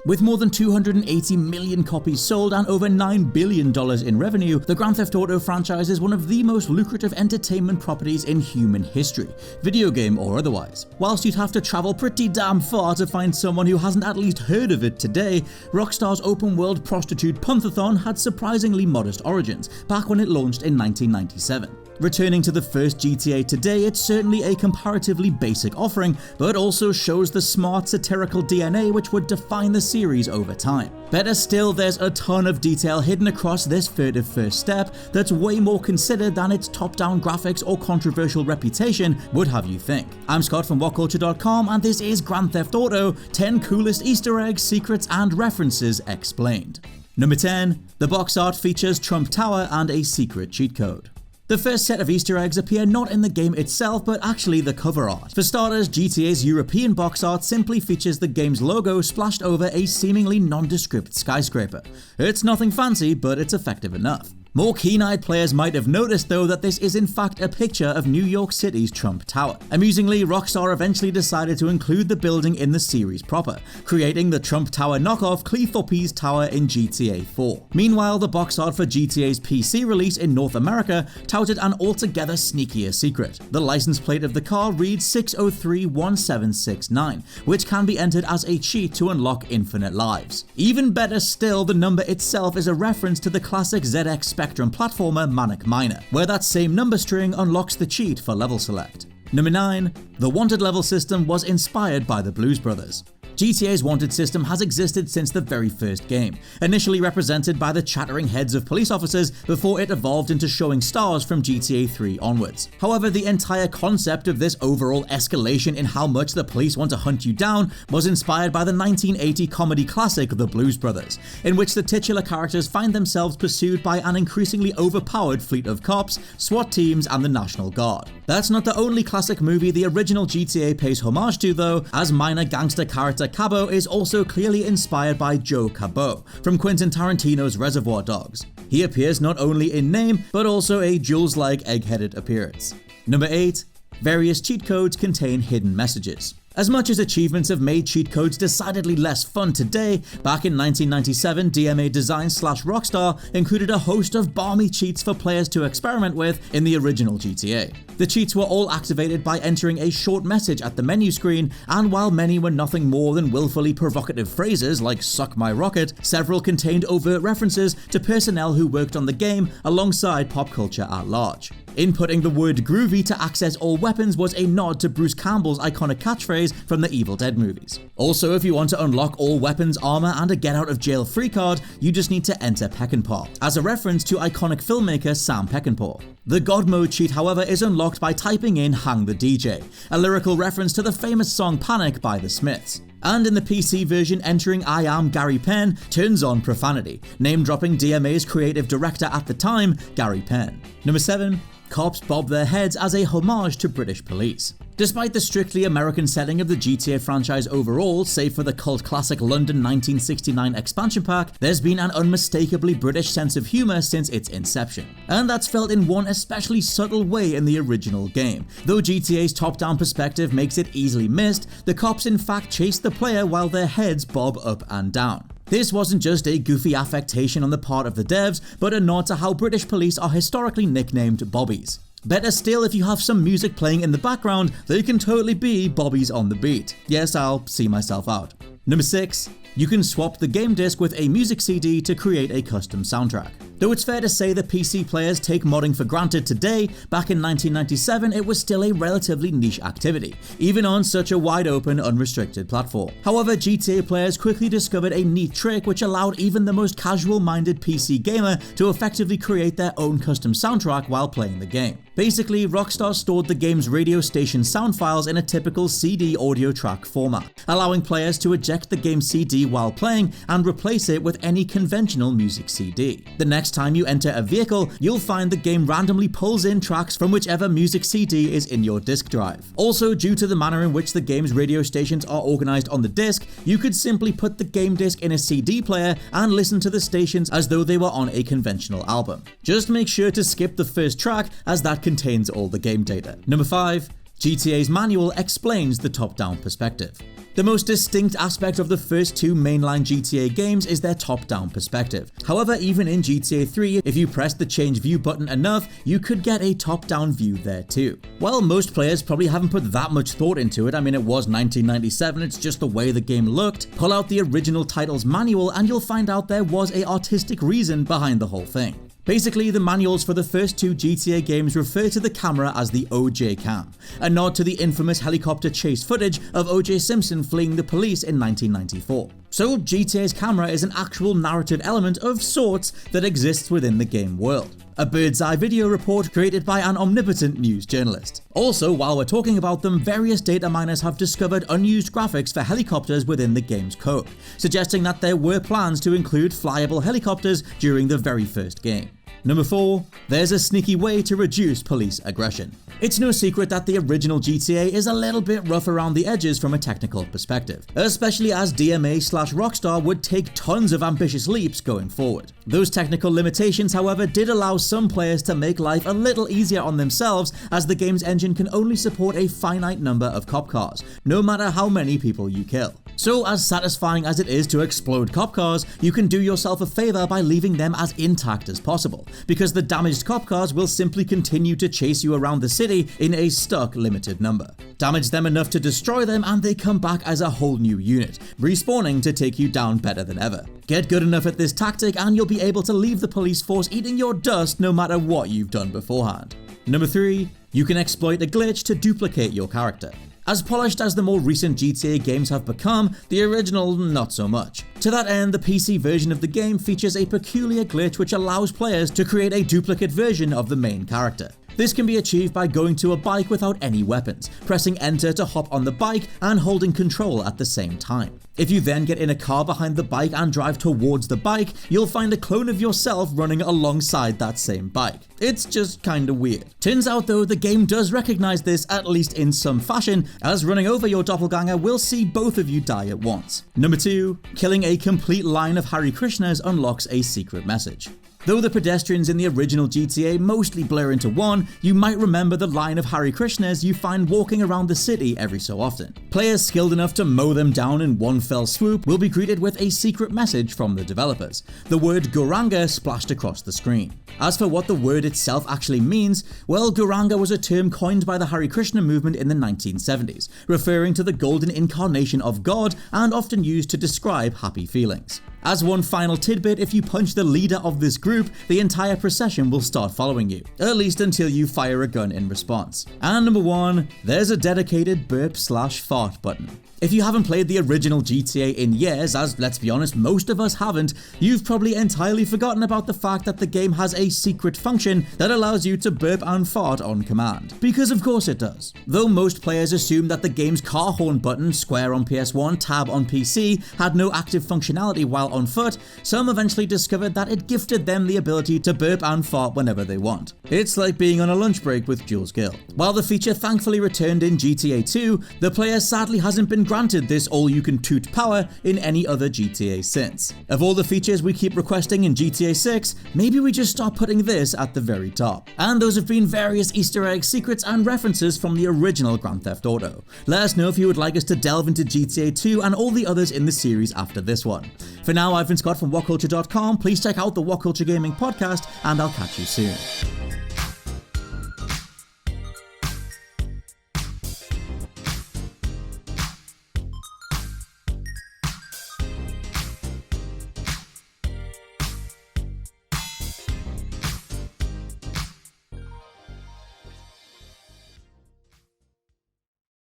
With more than 280 million copies sold and over $9 billion in revenue, the Grand Theft Auto franchise is one of the most lucrative entertainment properties in human history, video game or otherwise. Whilst you'd have to travel pretty damn far to find someone who hasn't at least heard of it today, Rockstar's open-world prostitute Puntathon had surprisingly modest origins, back when it launched in 1997. Returning to the first GTA today, it's certainly a comparatively basic offering, but also shows the smart, satirical DNA which would define the series over time. Better still, there's a ton of detail hidden across this furtive first step that's way more considered than its top-down graphics or controversial reputation would have you think. I'm Scott from WhatCulture.com, and this is Grand Theft Auto: 10 Coolest Easter Eggs, Secrets, and References Explained. Number 10. The box art features Trump Tower and a secret cheat code. The first set of Easter eggs appear not in the game itself, but actually the cover art. For starters, GTA's European box art simply features the game's logo splashed over a seemingly nondescript skyscraper. It's nothing fancy, but it's effective enough. More keen-eyed players might have noticed though that this is in fact a picture of New York City's Trump Tower. Amusingly, Rockstar eventually decided to include the building in the series proper, creating the Trump Tower knockoff Cleethorpes Tower in GTA 4. Meanwhile, the box art for GTA's PC release in North America touted an altogether sneakier secret. The license plate of the car reads 6031769, which can be entered as a cheat to unlock infinite lives. Even better still, the number itself is a reference to the classic ZX Spectrum platformer Manic Miner, where that same number string unlocks the cheat for level select. Number 9. The Wanted level system was inspired by the Blues Brothers. GTA's Wanted system has existed since the very first game, initially represented by the chattering heads of police officers before it evolved into showing stars from GTA 3 onwards. However, the entire concept of this overall escalation in how much the police want to hunt you down was inspired by the 1980 comedy classic The Blues Brothers, in which the titular characters find themselves pursued by an increasingly overpowered fleet of cops, SWAT teams, and the National Guard. That's not the only classic movie the original GTA pays homage to though, as minor gangster character Cabo is also clearly inspired by Joe Cabot from Quentin Tarantino's Reservoir Dogs. He appears not only in name, but also a Jules-like egg-headed appearance. Number 8. Various cheat codes contain hidden messages. As much as achievements have made cheat codes decidedly less fun today, back in 1997, DMA Designs / Rockstar included a host of balmy cheats for players to experiment with in the original GTA. The cheats were all activated by entering a short message at the menu screen, and while many were nothing more than willfully provocative phrases like "suck my rocket," several contained overt references to personnel who worked on the game alongside pop culture at large. Inputting the word groovy to access all weapons was a nod to Bruce Campbell's iconic catchphrase from the Evil Dead movies. Also, if you want to unlock all weapons, armor, and a get out of jail free card, you just need to enter Peckinpah, as a reference to iconic filmmaker Sam Peckinpah. The God Mode cheat, however, is unlocked by typing in "Hang the DJ," a lyrical reference to the famous song Panic by the Smiths. And in the PC version, entering "I am Gary Penn" turns on profanity, name-dropping DMA's creative director at the time, Gary Penn. Number 7. Cops bob their heads as a homage to British police. Despite the strictly American setting of the GTA franchise overall, save for the cult classic London 1969 expansion pack, there's been an unmistakably British sense of humour since its inception. And that's felt in one especially subtle way in the original game. Though GTA's top-down perspective makes it easily missed, the cops in fact chase the player while their heads bob up and down. This wasn't just a goofy affectation on the part of the devs, but a nod to how British police are historically nicknamed bobbies. Better still, if you have some music playing in the background, they can totally be bobbies on the beat. Yes, I'll see myself out. Number 6. You can swap the game disc with a music CD to create a custom soundtrack. Though it's fair to say that PC players take modding for granted today, back in 1997 it was still a relatively niche activity, even on such a wide-open, unrestricted platform. However, GTA players quickly discovered a neat trick which allowed even the most casual-minded PC gamer to effectively create their own custom soundtrack while playing the game. Basically, Rockstar stored the game's radio station sound files in a typical CD audio track format, allowing players to eject the game's CD while playing and replace it with any conventional music CD. The next time you enter a vehicle, you'll find the game randomly pulls in tracks from whichever music CD is in your disk drive. Also, due to the manner in which the game's radio stations are organized on the disc, you could simply put the game disc in a CD player and listen to the stations as though they were on a conventional album. Just make sure to skip the first track, as that contains all the game data. Number 5. GTA's manual explains the top-down perspective. The most distinct aspect of the first two mainline GTA games is their top-down perspective. However, even in GTA 3, if you press the change view button enough, you could get a top-down view there too. While most players probably haven't put that much thought into it, I mean it was 1997, it's just the way the game looked, pull out the original title's manual and you'll find out there was an artistic reason behind the whole thing. Basically, the manuals for the first two GTA games refer to the camera as the OJ cam, a nod to the infamous helicopter chase footage of O.J. Simpson fleeing the police in 1994. So GTA's camera is an actual narrative element of sorts that exists within the game world. A bird's eye video report created by an omnipotent news journalist. Also, while we're talking about them, various data miners have discovered unused graphics for helicopters within the game's code, suggesting that there were plans to include flyable helicopters during the very first game. Number 4, there's a sneaky way to reduce police aggression. It's no secret that the original GTA is a little bit rough around the edges from a technical perspective, especially as DMA/Rockstar would take tons of ambitious leaps going forward. Those technical limitations, however, did allow some players to make life a little easier on themselves, as the game's engine can only support a finite number of cop cars, no matter how many people you kill. So as satisfying as it is to explode cop cars, you can do yourself a favor by leaving them as intact as possible, because the damaged cop cars will simply continue to chase you around the city in a stuck limited number. Damage them enough to destroy them and they come back as a whole new unit, respawning to take you down better than ever. Get good enough at this tactic and you'll be able to leave the police force eating your dust no matter what you've done beforehand. Number 3, you can exploit a glitch to duplicate your character. As polished as the more recent GTA games have become, the original not so much. To that end, the PC version of the game features a peculiar glitch which allows players to create a duplicate version of the main character. This can be achieved by going to a bike without any weapons, pressing enter to hop on the bike and holding control at the same time. If you then get in a car behind the bike and drive towards the bike, you'll find a clone of yourself running alongside that same bike. It's just kinda weird. Turns out though, the game does recognize this, at least in some fashion, as running over your doppelganger will see both of you die at once. Number 2, killing a complete line of Harrykrishnas unlocks a secret message. Though the pedestrians in the original GTA mostly blur into one, you might remember the line of Harrykrishnas you find walking around the city every so often. Players skilled enough to mow them down in one fell swoop will be greeted with a secret message from the developers, the word Guranga splashed across the screen. As for what the word itself actually means, well, Guranga was a term coined by the Harrykrishna movement in the 1970s, referring to the golden incarnation of God and often used to describe happy feelings. As one final tidbit, if you punch the leader of this group, the entire procession will start following you, at least until you fire a gun in response. And number 1, there's a dedicated burp/fart button. If you haven't played the original GTA in years, as let's be honest, most of us haven't, you've probably entirely forgotten about the fact that the game has a secret function that allows you to burp and fart on command. Because of course it does. Though most players assume that the game's car horn button, square on PS1, tab on PC, had no active functionality while on foot, some eventually discovered that it gifted them the ability to burp and fart whenever they want. It's like being on a lunch break with Jules Gill. While the feature thankfully returned in GTA 2, the player sadly hasn't been granted this all-you-can-toot power in any other GTA since. Of all the features we keep requesting in GTA 6, maybe we just start putting this at the very top. And those have been various Easter egg secrets and references from the original Grand Theft Auto. Let us know if you would like us to delve into GTA 2 and all the others in the series after this one. For now, I've been Scott from WhatCulture.com. Please check out the WhatCulture Gaming Podcast, and I'll catch you soon.